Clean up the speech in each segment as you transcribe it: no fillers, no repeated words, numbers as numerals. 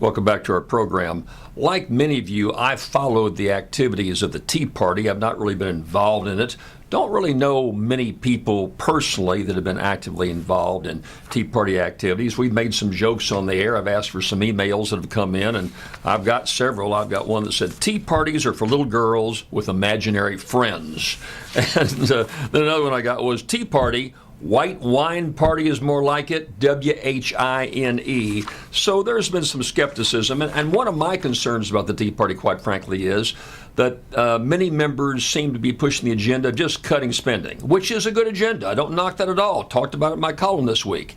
Welcome back to our program. Like many of you, I followed the activities of the Tea Party. I've not really been involved in it. Don't really know many people personally that have been actively involved in Tea Party activities. We've made some jokes on the air. I've asked for some emails that have come in, and I've got several. I've got one that said, Tea parties are for little girls with imaginary friends. And then another one I got was, Tea Party, white wine party is more like it, WHINE. So there's been some skepticism. And one of my concerns about the Tea Party, quite frankly, is that many members seem to be pushing the agenda of just cutting spending, which is a good agenda. I don't knock that at all. Talked about it in my column this week.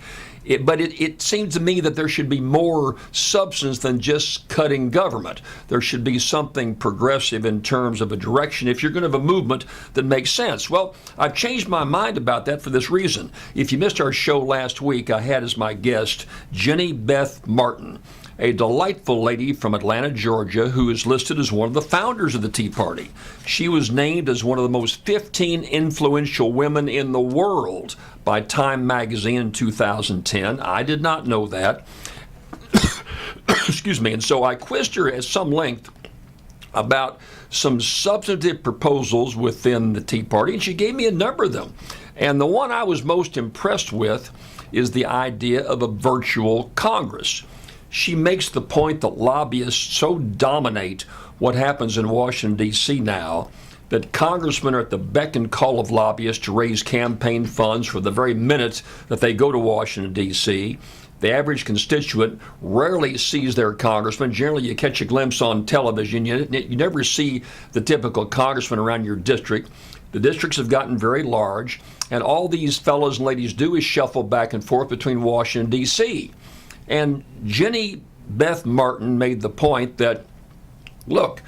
But it seems to me that there should be more substance than just cutting government. There should be something progressive in terms of a direction if you're going to have a movement that makes sense. Well, I've changed my mind about that for this reason. If you missed our show last week, I had as my guest Jenny Beth Martin, a delightful lady from Atlanta, Georgia, who is listed as one of the founders of the Tea Party. She was named as one of the most 15 influential women in the world by Time magazine in 2010. I did not know that. Excuse me. And so I quizzed her at some length about some substantive proposals within the Tea Party, and she gave me a number of them. And the one I was most impressed with is the idea of a virtual Congress. She makes the point that lobbyists so dominate what happens in Washington, D.C. now that congressmen are at the beck and call of lobbyists to raise campaign funds for the very minute that they go to Washington, D.C. The average constituent rarely sees their congressman. Generally, you catch a glimpse on television. You never see the typical congressman around your district. The districts have gotten very large, and all these fellows and ladies do is shuffle back and forth between Washington, D.C. And Jenny Beth Martin made the point that, look,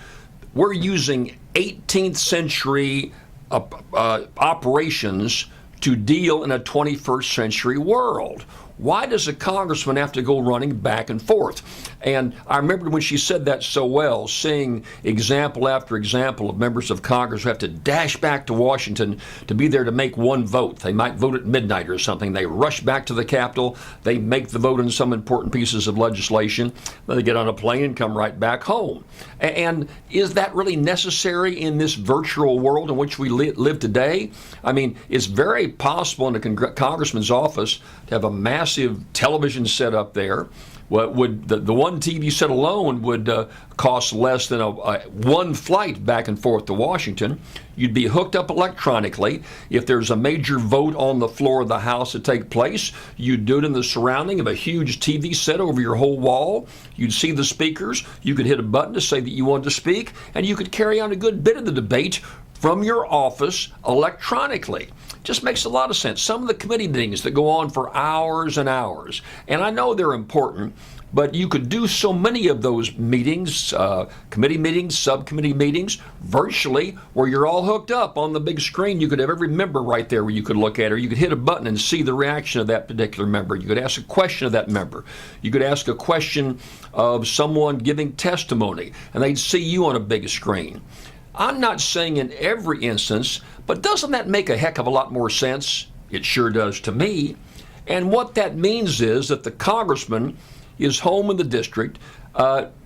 we're using 18th century operations to deal in a 21st century world. Why does a congressman have to go running back and forth? And I remember when she said that so well, seeing example after example of members of Congress who have to dash back to Washington to be there to make one vote. They might vote at midnight or something. They rush back to the Capitol. They make the vote on some important pieces of legislation. Then they get on a plane and come right back home. And is that really necessary in this virtual world in which we live today? I mean, it's very possible in a congressman's office to have a massive television set up there. What would the one TV set alone would cost less than one flight back and forth to Washington. You'd be hooked up electronically. If there's a major vote on the floor of the House to take place, you'd do it in the surrounding of a huge TV set over your whole wall. You'd see the speakers. You could hit a button to say that you wanted to speak, and you could carry on a good bit of the debate from your office electronically. Just makes a lot of sense. Some of the committee meetings that go on for hours and hours, and I know they're important, but you could do so many of those meetings, committee meetings, subcommittee meetings, virtually, where you're all hooked up on the big screen. You could have every member right there where you could look at, or you could hit a button and see the reaction of that particular member. You could ask a question of that member. You could ask a question of someone giving testimony, and they'd see you on a big screen. I'm not saying in every instance, but doesn't that make a heck of a lot more sense? It sure does to me. And what that means is that the congressman is home in the district,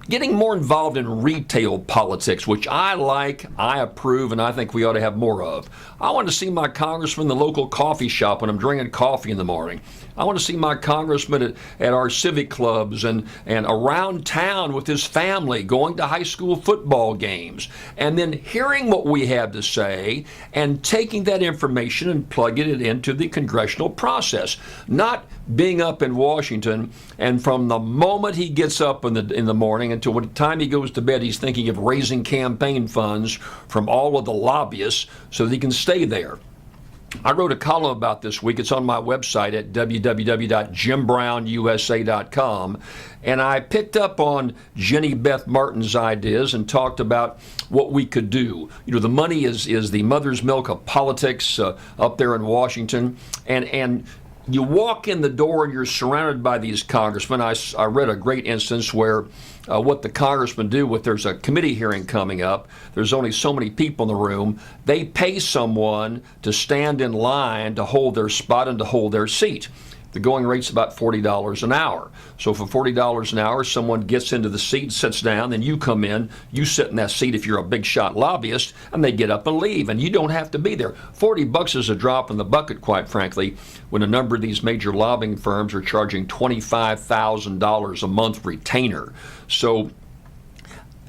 getting more involved in retail politics, which I like, I approve, and I think we ought to have more of. I want to see my congressman in the local coffee shop when I'm drinking coffee in the morning. I want to see my congressman at our civic clubs and around town with his family, going to high school football games, and then hearing what we have to say and taking that information and plugging it into the congressional process. Not being up in Washington and from the moment he gets up in the morning until the time he goes to bed, he's thinking of raising campaign funds from all of the lobbyists so that he can stay there. I wrote a column about this week. It's on my website at www.jimbrownusa.com. And I picked up on Jenny Beth Martin's ideas and talked about what we could do. You know, the money is the mother's milk of politics up there in Washington. And you walk in the door and you're surrounded by these congressmen. I read a great instance where what the congressmen do if there's a committee hearing coming up, there's only so many people in the room, they pay someone to stand in line to hold their spot and to hold their seat. The going rate's about $40 an hour. So for $40 an hour, someone gets into the seat, sits down, then you come in, you sit in that seat if you're a big shot lobbyist, and they get up and leave, and you don't have to be there. $40 is a drop in the bucket, quite frankly, when a number of these major lobbying firms are charging $25,000 a month retainer. So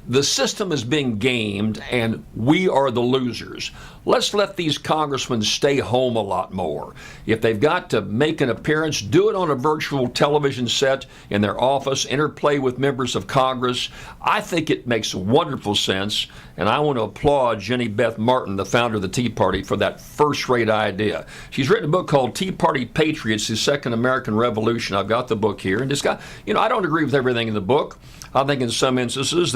the system is being gamed, and we are the losers. Let's let these congressmen stay home a lot more. If they've got to make an appearance, do it on a virtual television set in their office, interplay with members of Congress. I think it makes wonderful sense, and I want to applaud Jenny Beth Martin, the founder of the Tea Party, for that first-rate idea. She's written a book called Tea Party Patriots, the Second American Revolution. I've got the book here, and it's got, I don't agree with everything in the book. I think in some instances,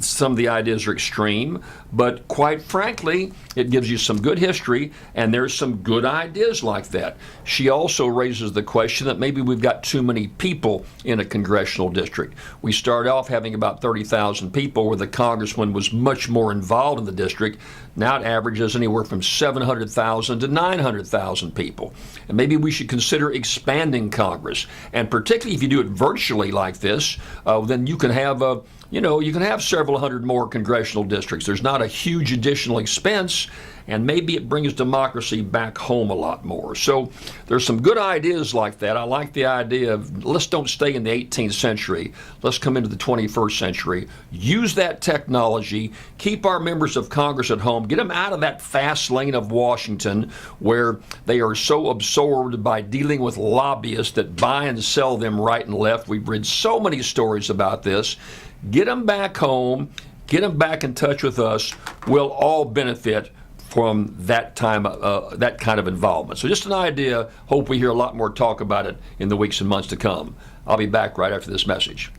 some of the ideas are extreme, but quite frankly, it gives you some good history, and there's some good ideas like that. She also raises the question that maybe we've got too many people in a congressional district. We start off having about 30,000 people, where the congressman was much more involved in the district. Now it averages anywhere from 700,000 to 900,000 people. And maybe we should consider expanding Congress. And particularly if you do it virtually like this, then you can have several hundred more congressional districts. There's not a huge additional expense, and maybe it brings democracy back home a lot more. So there's some good ideas like that. I like the idea of let's don't stay in the 18th century. Let's come into the 21st century. Use that technology. Keep our members of Congress at home. Get them out of that fast lane of Washington where they are so absorbed by dealing with lobbyists that buy and sell them right and left. We've read so many stories about this. Get them back home. Get them back in touch with us. We'll all benefit from that kind of involvement. So just an idea. Hope we hear a lot more talk about it in the weeks and months to come. I'll be back right after this message.